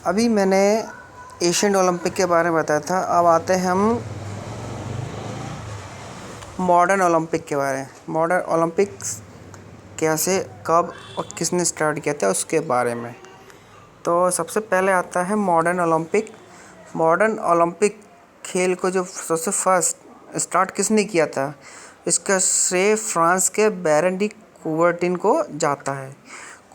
अभी मैंने Asian Olympic के बारे में बताया था। अब आते हैं हम मॉडर्न ओलंपिक के बारे में। मॉडर्न ओलंपिक्स कैसे, कब और किसने स्टार्ट किया था उसके बारे में। तो सबसे पहले आता है मॉडर्न ओलंपिक। मॉडर्न ओलंपिक खेल को जो सबसे फर्स्ट स्टार्ट किसने किया था, इसका श्रेय फ्रांस के बैरन डी कुबर्टिन को जाता है।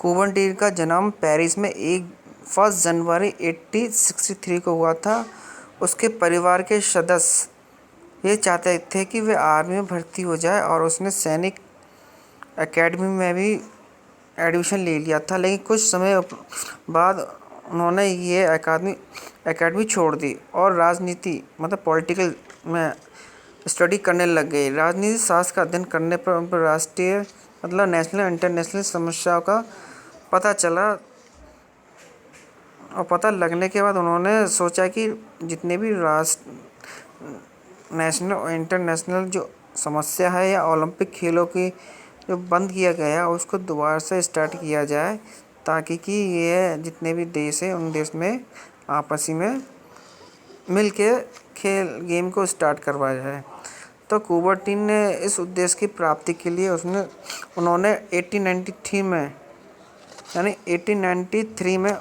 कुबर्टिन का जन्म पेरिस में 1 जनवरी 1863 को हुआ था। उसके परिवार के सदस्य ये चाहते थे कि वे आर्मी में भर्ती हो जाए और उसने सैनिक एकेडमी में भी एडमिशन ले लिया था, लेकिन कुछ समय बाद उन्होंने ये एकेडमी छोड़ दी और राजनीति मतलब पॉलिटिकल में स्टडी करने लग गए। राजनीति शास्त्र का अध्ययन करने पर उन पर राष्ट्रीय मतलब नेशनल इंटरनेशनल समस्याओं का पता चला और पता लगने के बाद उन्होंने सोचा कि जितने भी नेशनल और इंटरनेशनल जो समस्या है या ओलंपिक खेलों की जो बंद किया गया उसको दोबारा से स्टार्ट किया जाए, ताकि कि ये जितने भी देश हैं उन देश में आपसी में मिल के खेल गेम को स्टार्ट करवाया जाए। तो कुबर्टिन ने इस उद्देश्य की प्राप्ति के लिए उन्होंने 1893 में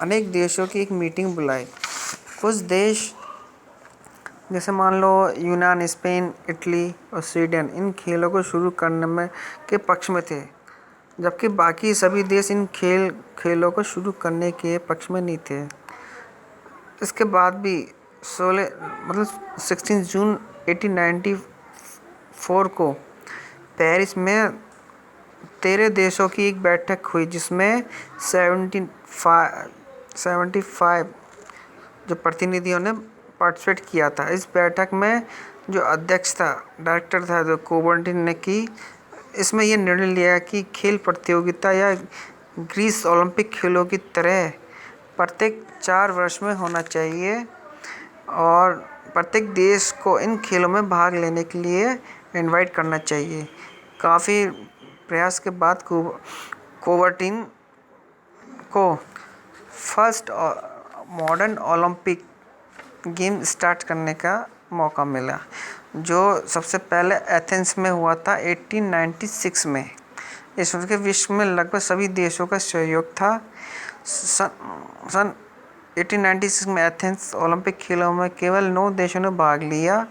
अनेक देशों की एक मीटिंग बुलाई। कुछ देश जैसे मान लो यूनान, स्पेन, इटली और स्वीडन इन खेलों को शुरू करने में के पक्ष में थे, जबकि बाकी सभी देश इन खेलों को शुरू करने के पक्ष में नहीं थे। इसके बाद भी 16 जून 1894 को पेरिस में 13 देशों की एक बैठक हुई, जिसमें 75 जो प्रतिनिधियों ने पार्टिसिपेट किया था। इस बैठक में जो अध्यक्ष था, डायरेक्टर था जो कुबर्टिन ने की, इसमें यह निर्णय लिया कि खेल प्रतियोगिता या ग्रीस ओलंपिक खेलों की तरह प्रत्येक 4 वर्ष में होना चाहिए और प्रत्येक देश को इन खेलों में भाग लेने के लिए इनवाइट करना चाहिए। काफ़ी प्रयास के बाद कुबर्टिन को first modern Olympic game start करने का मौका मिला, जो सबसे पहले एथेंस में हुआ था 1896 में। इसके विश्व में लगभग सभी देशों का सहयोग था। सन 1896 में एथेंस ओलंपिक खेलों में केवल 9 देशों ने भाग लिया।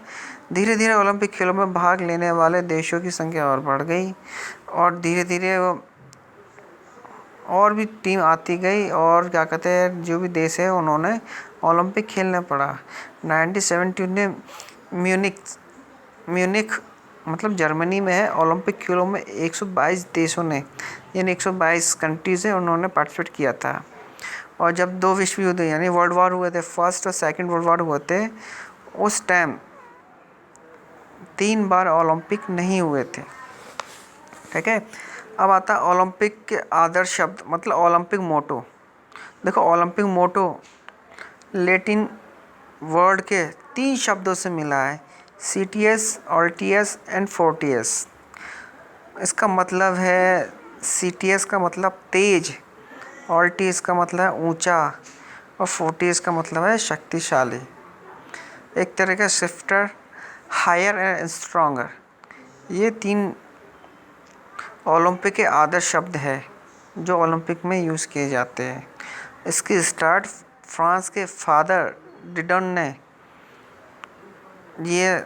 धीरे धीरे ओलंपिक खेलों में भाग लेने वाले देशों की संख्या और बढ़ गई और धीरे धीरे और भी टीम आती गई और क्या कहते हैं जो भी देश है उन्होंने ओलंपिक खेलना पड़ा। 1970 में म्यूनिख मतलब जर्मनी में है, ओलंपिक खेलों में 122 देशों ने यानी 122 कंट्रीज़ है उन्होंने पार्टिसिपेट किया था। और जब 2 विश्व युद्ध यानी वर्ल्ड वॉर हुए थे, फर्स्ट और सेकंड वर्ल्ड वॉर हुए थे, उस टाइम 3 बार ओलंपिक नहीं हुए थे। ठीक है, अब आता है ओलंपिक के आदर्श शब्द मतलब ओलंपिक मोटो। देखो ओलंपिक मोटो लैटिन वर्ड के 3 शब्दों से मिला है, CTS, OLTS एंड FORTIS। इसका मतलब है CTS का मतलब तेज, OLTS का मतलब है ऊंचा और FORTIS का मतलब है शक्तिशाली। एक तरह का स्विफ्टर, हायर एंड स्ट्रॉन्गर, ये 3 ओलंपिक के आदर्श शब्द है जो ओलंपिक में यूज़ किए जाते हैं। इसकी स्टार्ट फ्रांस के फादर डिडन ने ये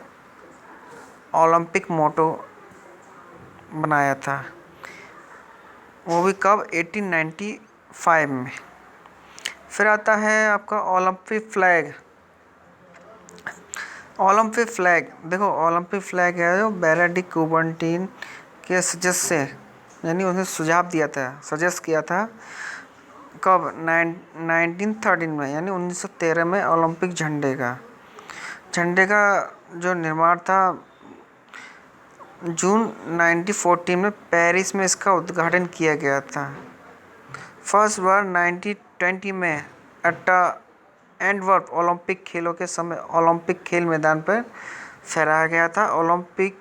ओलंपिक मोटो बनाया था, वो भी कब 1895 में। फिर आता है आपका ओलंपिक फ्लैग। ओलंपिक फ्लैग देखो ओलंपिक फ्लैग है जो बैरन डी कुबर्टिन के सदस्य यानी उसने सुझाव दिया था, सजेस्ट किया था कब 1913 में यानी 1913 में ओलंपिक झंडे का जो निर्माण था जून 1914 में पेरिस में इसका उद्घाटन किया गया था। फर्स्ट बार 1920 में एंटवर्प ओलंपिक खेलों के समय ओलंपिक खेल मैदान पर फहराया गया था। ओलंपिक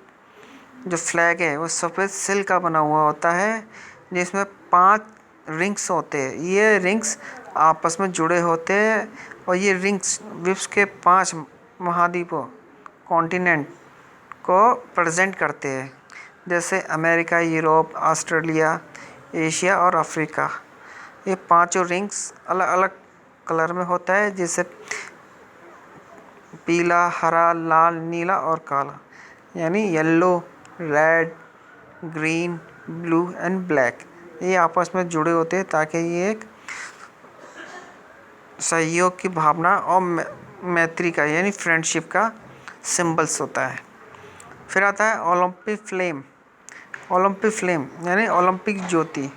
जो फ्लैग है वो सफ़ेद सिल्क का बना हुआ होता है, जिसमें 5 रिंग्स होते हैं, ये रिंग्स आपस में जुड़े होते हैं और ये रिंग्स विश्व के 5 महाद्वीपों कॉन्टिनेंट को प्रेजेंट करते हैं, जैसे अमेरिका, यूरोप, ऑस्ट्रेलिया, एशिया और अफ्रीका। ये पांचों रिंग्स अलग अलग कलर में होता है, जैसे पीला, हरा, लाल, नीला और काला, यानी yellow, red, green, blue and black. ये आपस में जुड़े होते हैं ताकि ये एक सहयोग की भावना और मैत्री का यानी फ्रेंडशिप का सिंबल्स होता है। फिर आता है ओलंपिक फ्लेम। ओलंपिक फ्लेम यानी ओलंपिक ज्योति।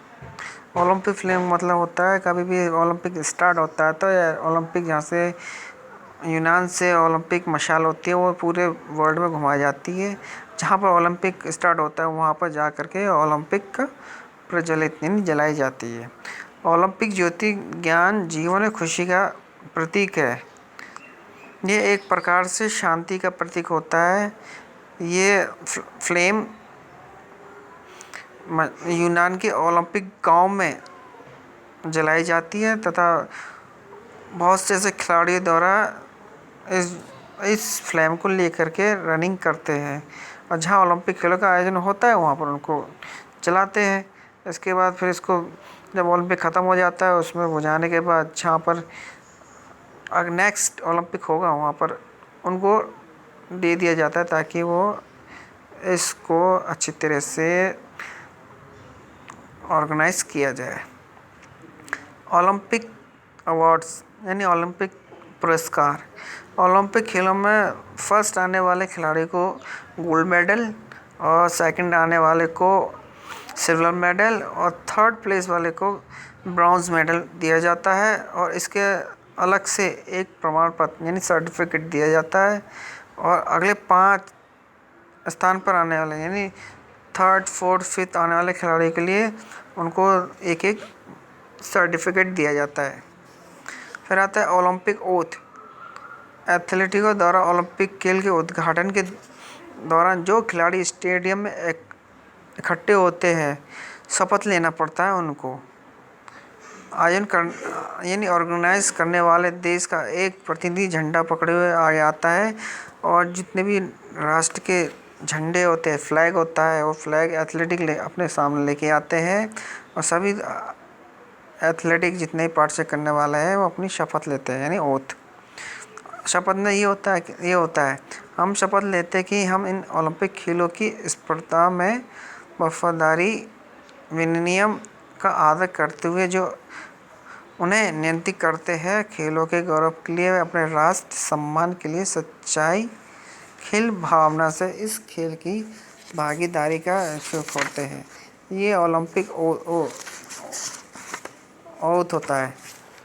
ओलंपिक फ्लेम मतलब होता है कभी भी ओलंपिक स्टार्ट होता है तो ओलंपिक जहाँ से यूनान से ओलंपिक मशाल होती है वो पूरे वर्ल्ड में घुमाई जाती है। जहाँ पर ओलंपिक स्टार्ट होता है वहाँ पर जा कर के ओलंपिक का प्रज्वलित यानी जलाई जाती है। ओलंपिक ज्योति ज्ञान, जीवन और खुशी का प्रतीक है। ये एक प्रकार से शांति का प्रतीक होता है। ये फ्लेम यूनान के ओलंपिक गांव में जलाई जाती है तथा बहुत से ऐसे खिलाड़ियों द्वारा इस फ्लेम को लेकर के रनिंग करते हैं और जहाँ ओलंपिक खेलों का आयोजन होता है वहाँ पर उनको चलाते हैं। इसके बाद फिर इसको जब ओलंपिक ख़त्म हो जाता है उसमें बुझाने के बाद जहाँ पर अगर नेक्स्ट ओलंपिक होगा वहाँ पर उनको दे दिया जाता है ताकि वो इसको अच्छी तरह से ऑर्गेनाइज किया जाए। ओलंपिक अवार्ड्स यानी ओलंपिक पुरस्कार। ओलंपिक खेलों में फर्स्ट आने वाले खिलाड़ी को गोल्ड मेडल और सेकंड आने वाले को सिल्वर मेडल और थर्ड प्लेस वाले को ब्रॉन्ज मेडल दिया जाता है और इसके अलग से एक प्रमाण पत्र यानी सर्टिफिकेट दिया जाता है। और अगले 5 स्थान पर आने वाले यानी थर्ड, फोर्थ, फिफ्थ आने वाले खिलाड़ी के लिए उनको एक एक सर्टिफिकेट दिया जाता है। फिर आता है ओलंपिक ओथ। एथलीटों द्वारा ओलंपिक खेल के उद्घाटन के दौरान जो खिलाड़ी स्टेडियम में इकट्ठे होते हैं शपथ लेना पड़ता है उनको। आयोजन कर यानी ऑर्गेनाइज करने वाले देश का एक प्रतिनिधि झंडा पकड़े हुए आ जाता है और जितने भी राष्ट्र के झंडे होते हैं, फ्लैग होता है, वो फ्लैग एथलेटिक अपने सामने लेके आते हैं और सभी एथलेटिक जितने पार्टिसिपेट करने वाले हैं वो अपनी शपथ लेते हैं यानी ओथ। शपथ में ये होता है हम शपथ लेते हैं कि हम इन ओलंपिक खेलों की स्पर्धा में वफादारी, विनियम का आदर करते हुए जो उन्हें नियंत्रित करते हैं, खेलों के गौरव के लिए, अपने राष्ट्र सम्मान के लिए सच्चाई, खेल भावना से इस खेल की भागीदारी का इच्छुक होते हैं। ये ओलंपिक ओथ होता है।